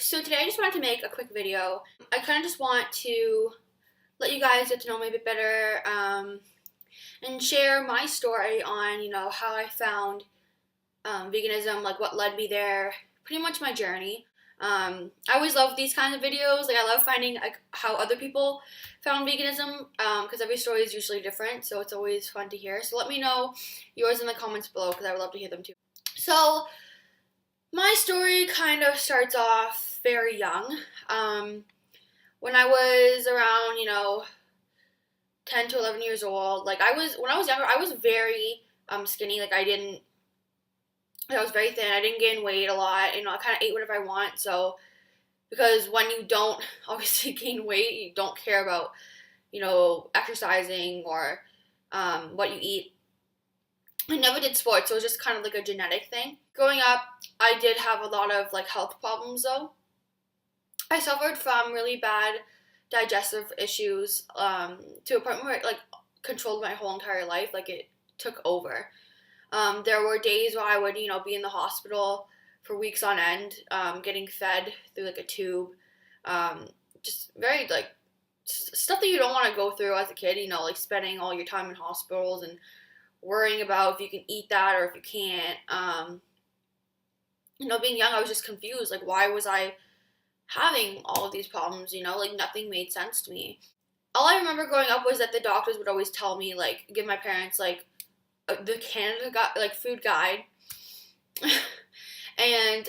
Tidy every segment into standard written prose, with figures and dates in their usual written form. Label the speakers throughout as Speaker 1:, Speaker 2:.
Speaker 1: So today I just wanted to make a quick video. I kind of just want to let you guys get to know me a bit better and share my story on, how I found veganism, like what led me there, pretty much my journey. I always love these kinds of videos. Like I love finding like how other people found veganism because every story is usually different, so it's always fun to hear. So let me know yours in the comments below because I would love to hear them too. So my story kind of starts off very young. When I was around, 10 to 11 years old, when I was younger, I was very skinny. I was very thin. I didn't gain weight a lot. I kind of ate whatever I want. So, because when you don't obviously gain weight, you don't care about, exercising or what you eat. I never did sports, so it was just kind of like a genetic thing. Growing up, I did have a lot of health problems though. I suffered from really bad digestive issues to a point where it controlled my whole entire life. It took over. There were days where I would, be in the hospital for weeks on end, getting fed through a tube. Just very stuff that you don't want to go through as a kid, spending all your time in hospitals and worrying about if you can eat that or if you can't. Being young, I was just confused. Why was I having all of these problems? Nothing made sense to me. All I remember growing up was that the doctors would always tell me, give my parents, the Canada food guide and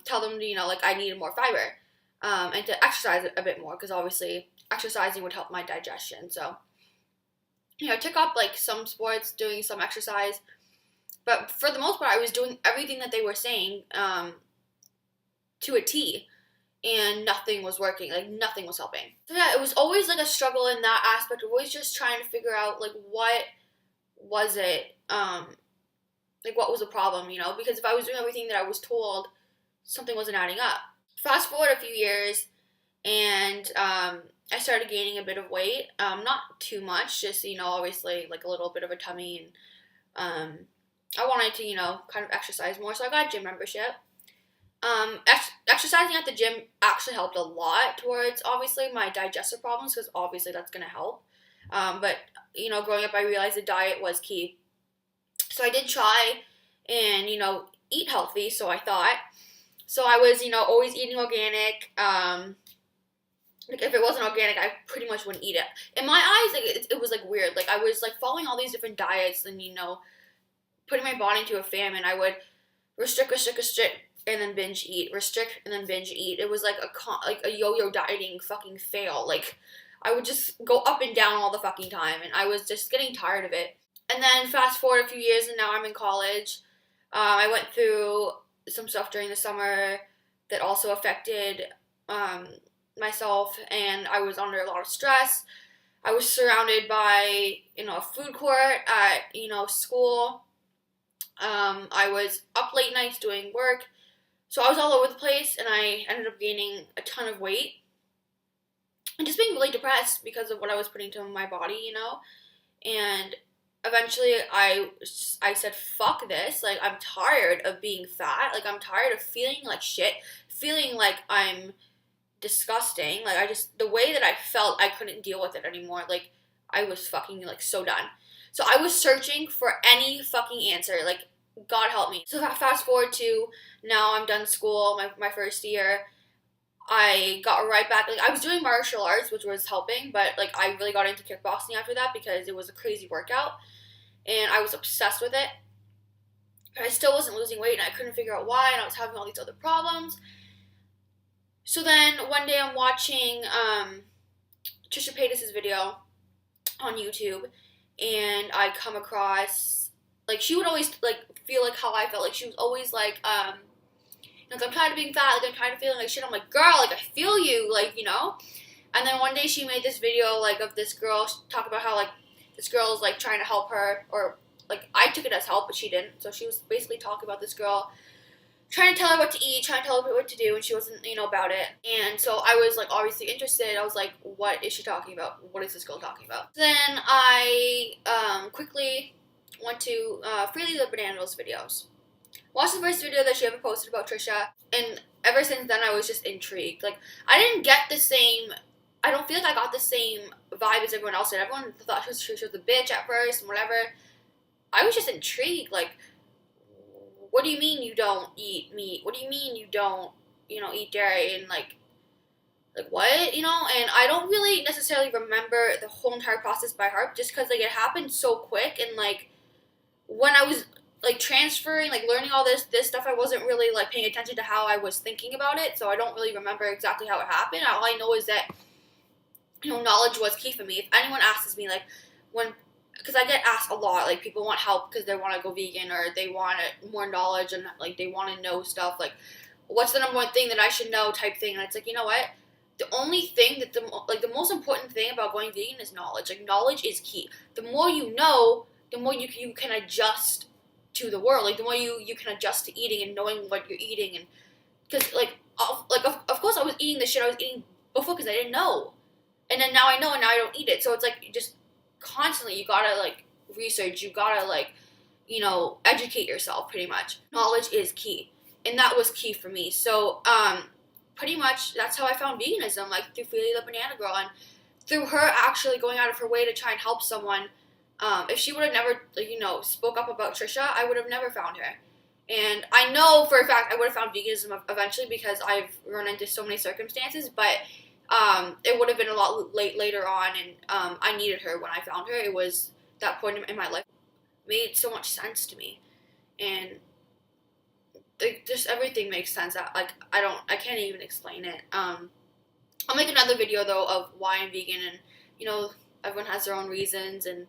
Speaker 1: tell them to, I needed more fiber and to exercise a bit more because obviously exercising would help my digestion. So, I took up some sports, doing some exercise, but for the most part, I was doing everything that they were saying to a T, and nothing was working. Nothing was helping. So yeah, it was always a struggle in that aspect. Always just trying to figure out what was it, what was the problem, because if I was doing everything that I was told, something wasn't adding up. Fast forward a few years, and I started gaining a bit of weight, not too much, just, obviously, a little bit of a tummy, and I wanted to, kind of exercise more, so I got a gym membership. Exercising at the gym actually helped a lot towards, obviously, my digestive problems, because obviously that's going to help, but, growing up, I realized the diet was key, so I did try and, eat healthy, so I thought. So I was, always eating organic. If it wasn't organic, I pretty much wouldn't eat it. In my eyes, it was weird. I was following all these different diets and putting my body into a famine. I would restrict, and then binge eat. Restrict and then binge eat. It was a yo-yo dieting fucking fail. I would just go up and down all the fucking time, and I was just getting tired of it. And then fast forward a few years, and now I'm in college. I went through some stuff during the summer that also affected myself, and I was under a lot of stress. I was surrounded by, a food court at, school. I was up late nights doing work, so I was all over the place, and I ended up gaining a ton of weight, and just being really depressed because of what I was putting to my body, and eventually I said, fuck this, I'm tired of being fat, I'm tired of feeling like shit, feeling like I'm disgusting, the way that I felt, I couldn't deal with it anymore, I was fucking, so done. So I was searching for any fucking answer, God help me. So fast forward to now, I'm done school, my first year, I got right back, I was doing martial arts, which was helping, but, I really got into kickboxing after that because it was a crazy workout, and I was obsessed with it, but I still wasn't losing weight, and I couldn't figure out why, and I was having all these other problems. So then, one day I'm watching Trisha Paytas' video on YouTube, and I come across, she would always, feel how I felt, she was always I'm tired of being fat, I'm tired of feeling like shit. I'm like, girl, I feel you, And then one day she made this video, of this girl talk about how, this girl is, trying to help her, or, I took it as help, but she didn't. So she was basically talking about this girl, trying to tell her what to eat, trying to tell her what to do, and she wasn't, about it. And so I was, obviously interested. I was like, what is she talking about? What is this girl talking about? Then I quickly went to Freely the Banana Roast videos. Watched the first video that she ever posted about Trisha, and ever since then, I was just intrigued. Like, I didn't get the same. I don't feel like I got the same vibe as everyone else did. Everyone thought she was a bitch at first and whatever. I was just intrigued. Like, what do you mean you don't eat meat? What do you mean you don't, eat dairy? And like what, And I don't really necessarily remember the whole entire process by heart, just because like it happened so quick, and like when I was like transferring, like learning all this stuff, I wasn't really like paying attention to how I was thinking about it, so I don't really remember exactly how it happened. All I know is that knowledge was key for me. If anyone asks me, like, because I get asked a lot, like, people want help because they want to go vegan, or they want more knowledge, and like they want to know stuff, like, what's the number one thing that I should know, type thing. And it's like, you know what? The only thing that the most important thing about going vegan is knowledge. Like, knowledge is key. The more you know, the more you can adjust to the world. Like, the more you can adjust to eating and knowing what you're eating. And because of course I was eating the shit I was eating before because I didn't know, and then now I know, and now I don't eat it. So it's like, you just constantly, you gotta like research, you gotta like educate yourself. Pretty much, knowledge is key, and that was key for me. So pretty much that's how I found veganism, like through Feely the Banana Girl, and through her actually going out of her way to try and help someone. If she would have never, spoke up about Trisha, I would have never found her. And I know for a fact I would have found veganism eventually, because I've run into so many circumstances, but it would have been a lot later on, and I needed her when I found her. It was that point in my life. It made so much sense to me, and just everything makes sense. I can't even explain it. I'll make another video though of why I'm vegan, and everyone has their own reasons, and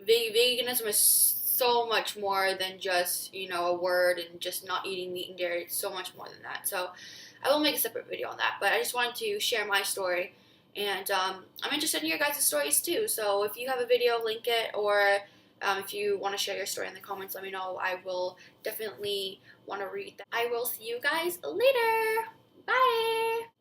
Speaker 1: veganism is so much more than just a word and just not eating meat and dairy. It's so much more than that. So I will make a separate video on that, but I just wanted to share my story, and I'm interested in your guys' stories too. So if you have a video, link it, or if you want to share your story in the comments, let me know. I will definitely want to read that. I will see you guys later. Bye!